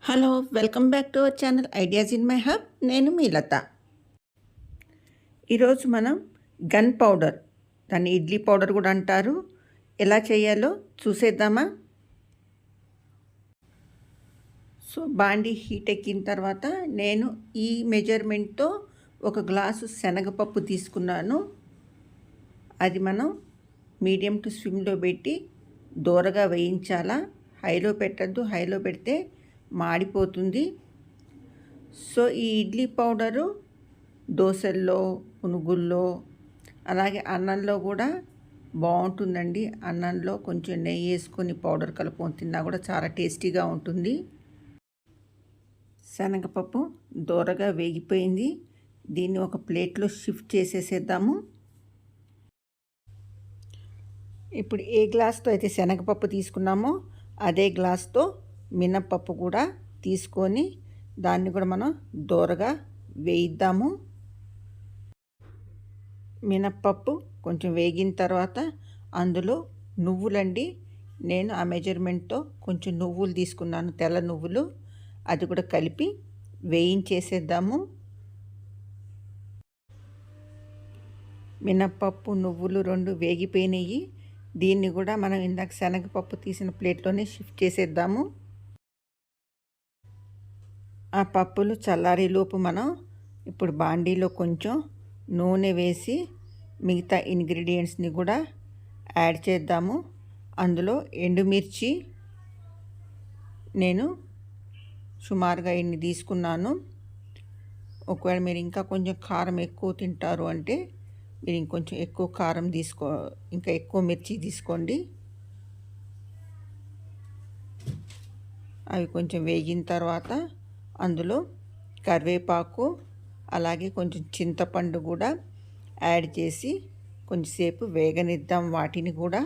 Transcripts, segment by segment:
Hello welcome back to our channel ideas in my hub. నేను మీ లత. ఈరోజు మనం gun powder, దాన్ని ఇడ్లీ పౌడర్ కూడా అంటారు, ఎలా చేయాలో చూసేద్దామా. సో బాండీ హీట్ ఎక్కిన తర్వాత నేను ఈ మెజర్మెంట్తో ఒక గ్లాసు శనగపప్పు తీసుకున్నాను. అది మనం మీడియం టు స్విమ్లో పెట్టి దోరగా వేయించాలా. హైలో పెట్టద్దు, హైలో పెడితే మాడిపోతుంది. సో ఈ ఇడ్లీ పౌడరు దోశల్లో, పునుగుల్లో, అలాగే అన్నంలో కూడా బాగుంటుందండి. అన్నంలో కొంచెం నెయ్యి వేసుకొని పౌడర్ కలుపుకొని తిన్నా కూడా చాలా టేస్టీగా ఉంటుంది. శనగపప్పు దోరగా వేగిపోయింది. దీన్ని ఒక ప్లేట్లో షిఫ్ట్ చేసేసేద్దాము. ఇప్పుడు ఏ గ్లాస్తో అయితే శనగపప్పు తీసుకున్నామో అదే గ్లాస్తో మినప్పప్పు కూడా తీసుకొని దాన్ని కూడా మనం దోరగా వేయిద్దాము. మినప్పప్పు కొంచెం వేగిన తర్వాత అందులో నువ్వులండి, నేను ఆ మెజర్మెంట్తో కొంచెం నువ్వులు తీసుకున్నాను, తెల్ల నువ్వులు. అది కూడా కలిపి వేయించేసేద్దాము. మినప్పప్పు నువ్వులు రెండు వేగిపోయినాయి. దీన్ని కూడా మనం ఇందాక శనగపప్పు తీసిన ప్లేట్లోనే షిఫ్ట్ చేసేద్దాము. ఆ పప్పులు చల్లారేలోపు మనం ఇప్పుడు బాండీలో కొంచెం నూనె వేసి మిగతా ఇంగ్రీడియంట్స్ని కూడా యాడ్ చేద్దాము. అందులో ఎండుమిర్చి నేను సుమారుగా ఇన్ని తీసుకున్నాను. ఒకవేళ మీరు ఇంకా కొంచెం కారం ఎక్కువ తింటారు అంటే మీరు ఇంకొంచెం ఎక్కువ కారం ఇంకా ఎక్కువ మిర్చి తీసుకోండి. అవి కొంచెం వేగిన తర్వాత అందులో కరివేపాకు, అలాగే కొంచెం చింతపండు కూడా యాడ్ చేసి కొంచెంసేపు వేగనిద్దాం వాటిని కూడా.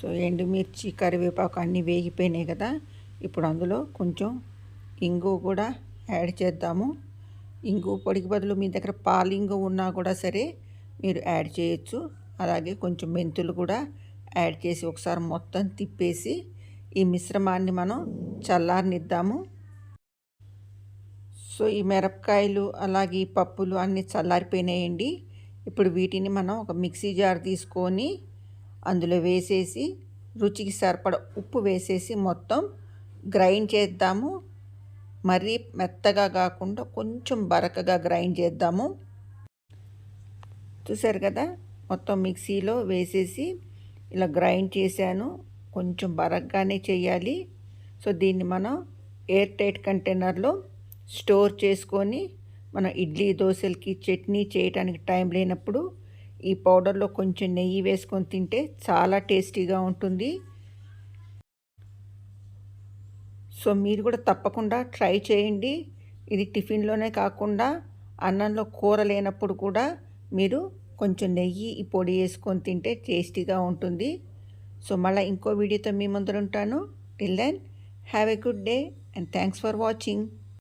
సో ఎండుమిర్చి, కరివేపాకు అన్నీ వేగిపోయినాయి కదా. ఇప్పుడు అందులో కొంచెం ఇంగువ కూడా యాడ్ చేద్దాము. ఇంగువ పొడికి బదులు మీ దగ్గర పాలింగువ ఉన్నా కూడా సరే మీరు యాడ్ చేయొచ్చు. అలాగే కొంచెం మెంతులు కూడా యాడ్ చేసి ఒకసారి మొత్తం తిప్పేసి ఈ మిశ్రమాన్ని మనం చల్లారనిద్దాము. సో ఈ మిరపకాయలు అలాగే ఈ పప్పులు అన్నీ చల్లారిపోయినాయండి. ఇప్పుడు వీటిని మనం ఒక మిక్సీ జార్ తీసుకొని అందులో వేసేసి రుచికి సరిపడ ఉప్పు వేసేసి మొత్తం గ్రైండ్ చేద్దాము. మరీ మెత్తగా కాకుండా కొంచెం బరకగా గ్రైండ్ చేద్దాము. చూసారు కదా, మొత్తం మిక్సీలో వేసేసి ఇలా గ్రైండ్ చేశాను. కొంచెం బరకగానే చేయాలి. సో దీన్ని మనం ఎయిర్ టైట్ కంటైనర్లో స్టోర్ చేసుకొని మనం ఇడ్లీ దోశలకి చట్నీ చేయడానికి టైం లేనప్పుడు ఈ పౌడర్లో కొంచెం నెయ్యి వేసుకొని తింటే చాలా టేస్టీగా ఉంటుంది. సో మీరు కూడా తప్పకుండా ట్రై చేయండి. ఇది టిఫిన్లోనే కాకుండా అన్నంలో కూర లేనప్పుడు కూడా మీరు కొంచెం నెయ్యి ఈ పొడి వేసుకొని తింటే టేస్టీగా ఉంటుంది. సో మళ్ళీ ఇంకో వీడియోతో మీ ముందర ఉంటాను. Till then have a good day and thanks for watching.